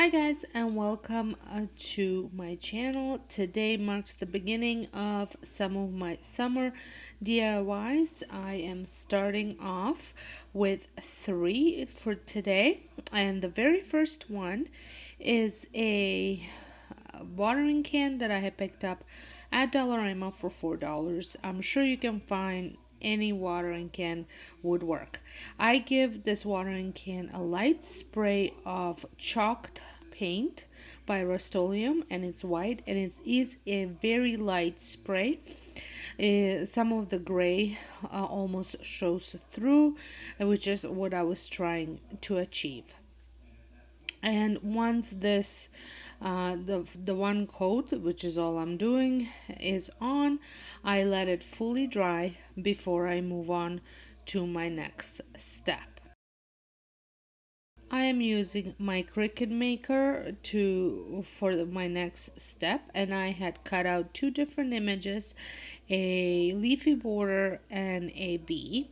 Hi guys, and welcome to my channel. Today marks the beginning of some of my summer DIYs. I am starting off with 3 for today, and the very first one is a watering can that I had picked up at Dollarama for $4. I'm sure you can find any watering can would work. I give this watering can a light spray of chalked paint by Rust-Oleum, and it's white, and it is a very light spray. Some of the gray almost shows through, which is what I was trying to achieve. And once this the one coat, which is all I'm doing, is on, I let it fully dry before I move on to my next step. I am using my Cricut maker for my next step, and I had cut out 2 different images, a leafy border and a bee,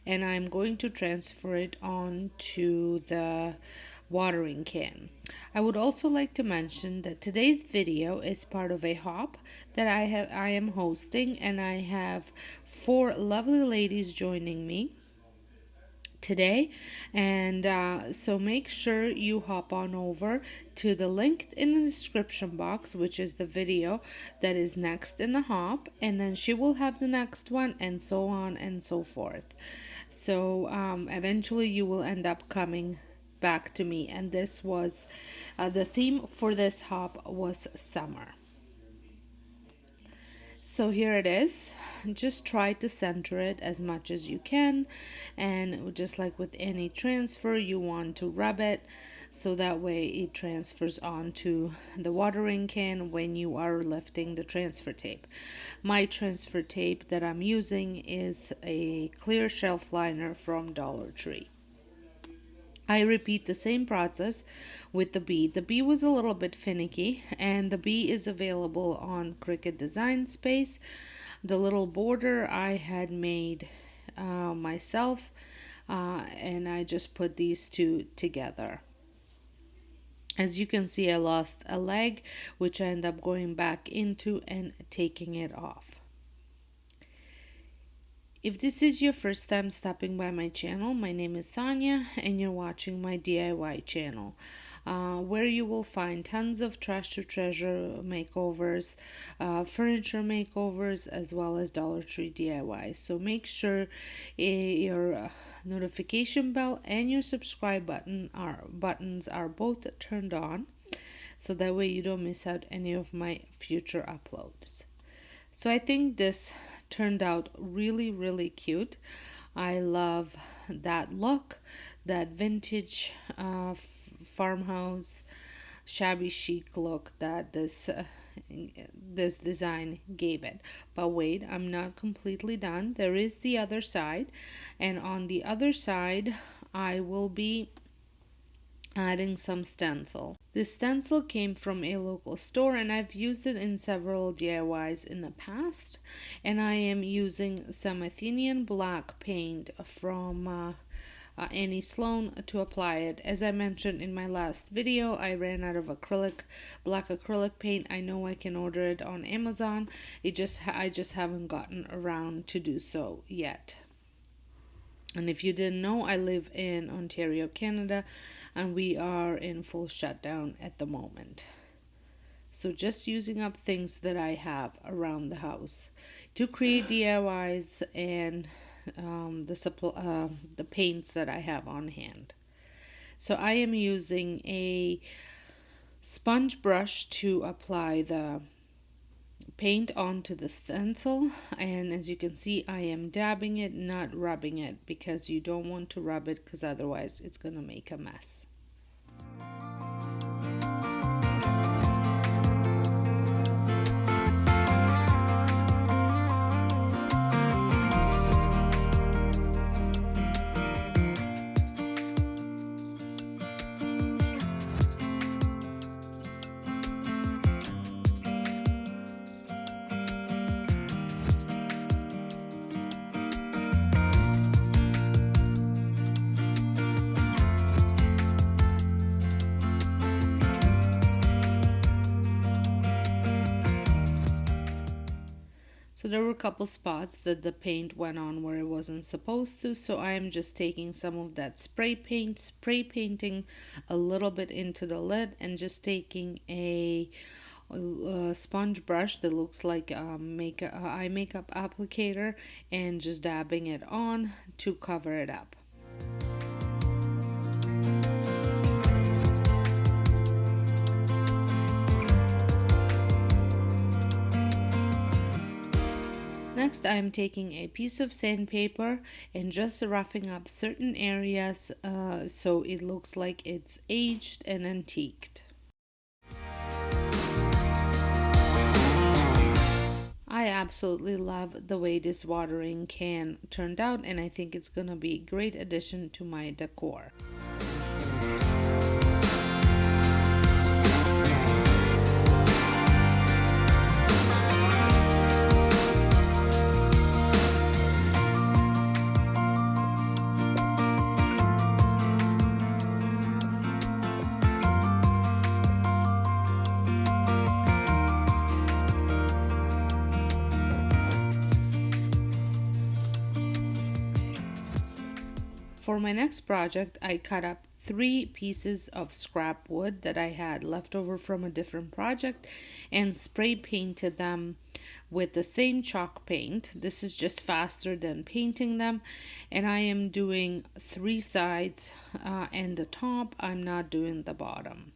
and I'm going to transfer it onto the watering can. I would also like to mention that today's video is part of a hop that I am hosting, and I have 4 lovely ladies joining me today, and so make sure you hop on over to the link in the description box, which is the video that is next in the hop, and then she will have the next one, and so on and so forth. So eventually you will end up coming back to me, and this was the theme for this hop was summer. So here it is. Just try to center it as much as you can, and just like with any transfer, you want to rub it so that way it transfers onto the watering can when you are lifting the transfer tape. My transfer tape that I'm using is a clear shelf liner from Dollar Tree. I repeat the same process with the bee. The bee was a little bit finicky, and the bee is available on Cricut Design Space. The little border I had made myself, and I just put these 2 together. As you can see, I lost a leg, which I end up going back into and taking it off. If this is your first time stopping by my channel, my name is Sonja, and you're watching my DIY channel, where you will find tons of trash to treasure makeovers, furniture makeovers, as well as Dollar Tree DIY. So make sure your notification bell and your subscribe buttons are both turned on, so that way you don't miss out any of my future uploads. So I think this turned out really, really cute. I love that look, that vintage farmhouse, shabby chic look that this design gave it. But wait, I'm not completely done. There is the other side, and on the other side, I will be adding some stencil. This stencil came from a local store, and I've used it in several DIYs in the past, and I am using some Athenian black paint from Annie Sloan to apply it. As I mentioned in my last video, I ran out of black acrylic paint. I know I can order it on Amazon. I just haven't gotten around to do so yet. And if you didn't know, I live in Ontario, Canada, and we are in full shutdown at the moment. So just using up things that I have around the house to create DIYs and the paints that I have on hand. So I am using a sponge brush to apply the paint onto the stencil, and as you can see, I am dabbing it, not rubbing it, because you don't want to rub it, because otherwise it's going to make a mess. So there were a couple spots that the paint went on where it wasn't supposed to. So I am just taking some of that spray paint, spray painting a little bit into the lid, and just taking a sponge brush that looks like eye makeup applicator, and just dabbing it on to cover it up. Next, I'm taking a piece of sandpaper and just roughing up certain areas so it looks like it's aged and antiqued. I absolutely love the way this watering can turned out, and I think it's going to be a great addition to my decor. For my next project, I cut up 3 pieces of scrap wood that I had left over from a different project and spray painted them with the same chalk paint. This is just faster than painting them, and I am doing 3 sides and the top. I'm not doing the bottom.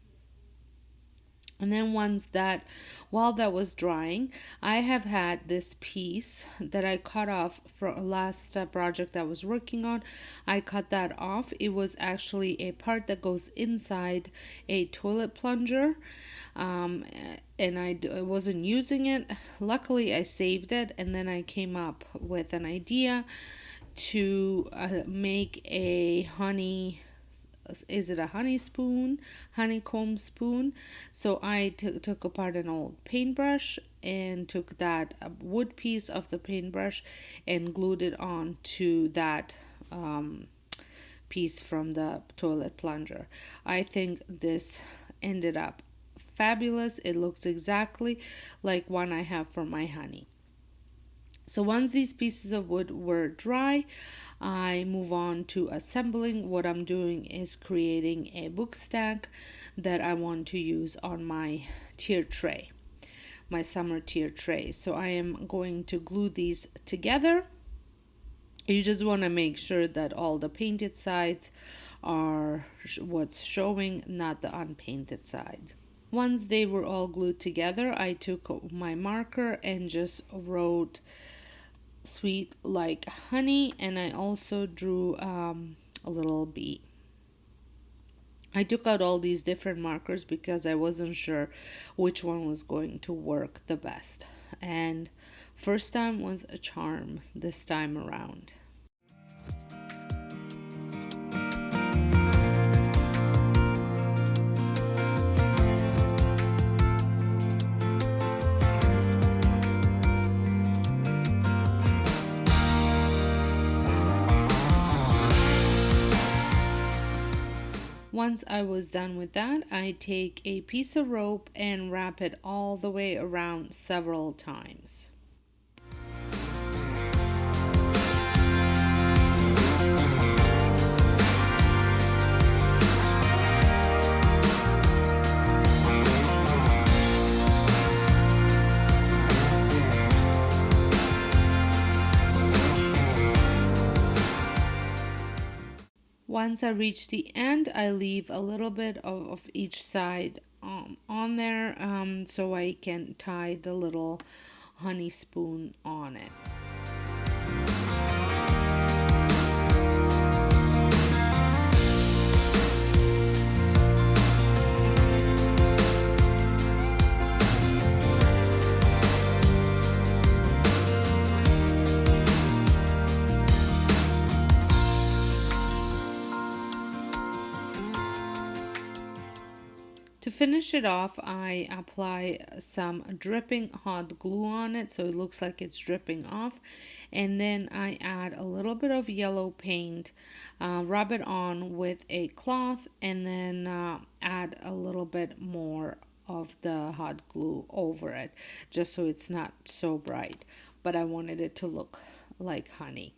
And then while that was drying, I have had this piece that I cut off from a last project I was working on. I cut that off. It was actually a part that goes inside a toilet plunger. And I wasn't using it. Luckily, I saved it, and then I came up with an idea to make a honeycomb spoon. So I took apart an old paintbrush and took that wood piece of the paintbrush and glued it on to that piece from the toilet plunger. I think this ended up fabulous. It looks exactly like one I have for my honey. So once these pieces of wood were dry, I move on to assembling. What I'm doing is creating a book stack that I want to use on my tier tray, my summer tier tray. So I am going to glue these together. You just want to make sure that all the painted sides are what's showing, not the unpainted side. Once they were all glued together, I took my marker and just wrote sweet like honey, and I also drew a little bee. I took out all these different markers because I wasn't sure which one was going to work the best, and first time was a charm this time around. Once I was done with that, I take a piece of rope and wrap it all the way around several times. Once I reach the end, I leave a little bit of each side on there so I can tie the little honey spoon on it. To finish it off, I apply some dripping hot glue on it so it looks like it's dripping off, and then I add a little bit of yellow paint, rub it on with a cloth, and then add a little bit more of the hot glue over it just so it's not so bright. but I wanted it to look like honey.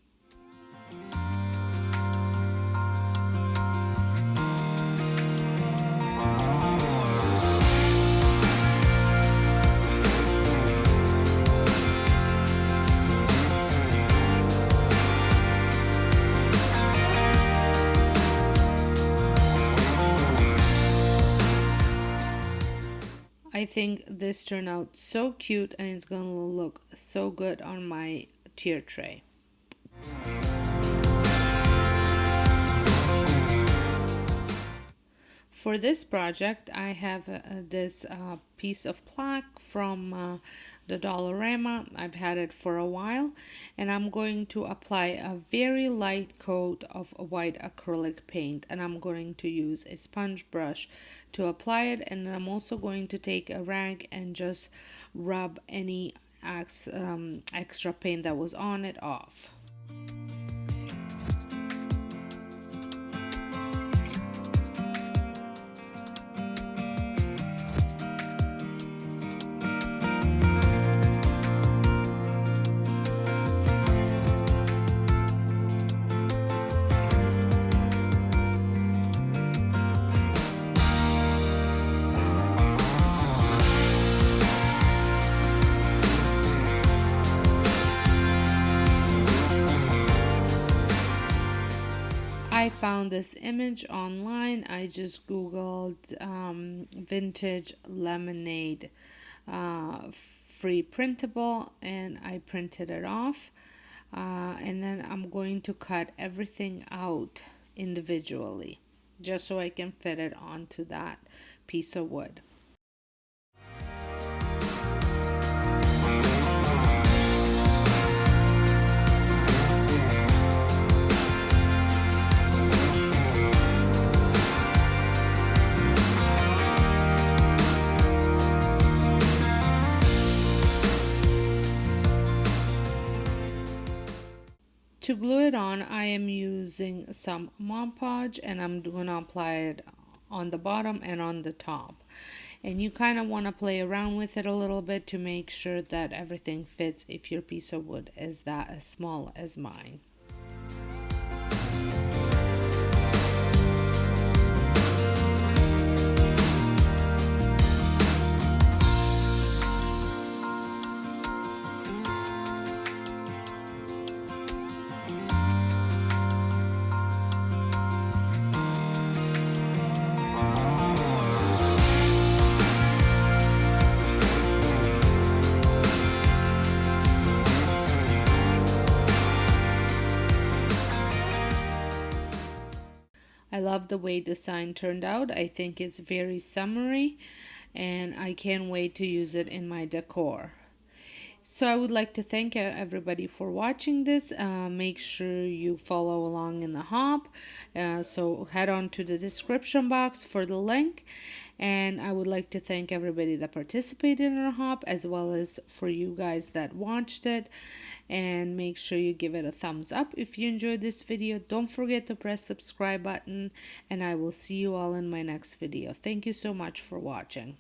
I think this turned out so cute, and it's gonna look so good on my tier tray. For this project, I have this piece of plaque from the Dollarama. I've had it for a while, and I'm going to apply a very light coat of white acrylic paint, and I'm going to use a sponge brush to apply it, and I'm also going to take a rag and just rub any extra paint that was on it off. I found this image online. I just googled vintage lemonade free printable, and I printed it off, and then I'm going to cut everything out individually just so I can fit it onto that piece of wood. To glue it on, I am using some Mod Podge, and I'm going to apply it on the bottom and on the top. And you kind of want to play around with it a little bit to make sure that everything fits if your piece of wood is that as small as mine. I love the way the sign turned out. I think it's very summery, and I can't wait to use it in my decor. So I would like to thank everybody for watching this. Make sure you follow along in the hop. So head on to the description box for the link. And I would like to thank everybody that participated in the hop, as well as for you guys that watched it. And make sure you give it a thumbs up if you enjoyed this video. Don't forget to press subscribe button, and I will see you all in my next video. Thank you so much for watching.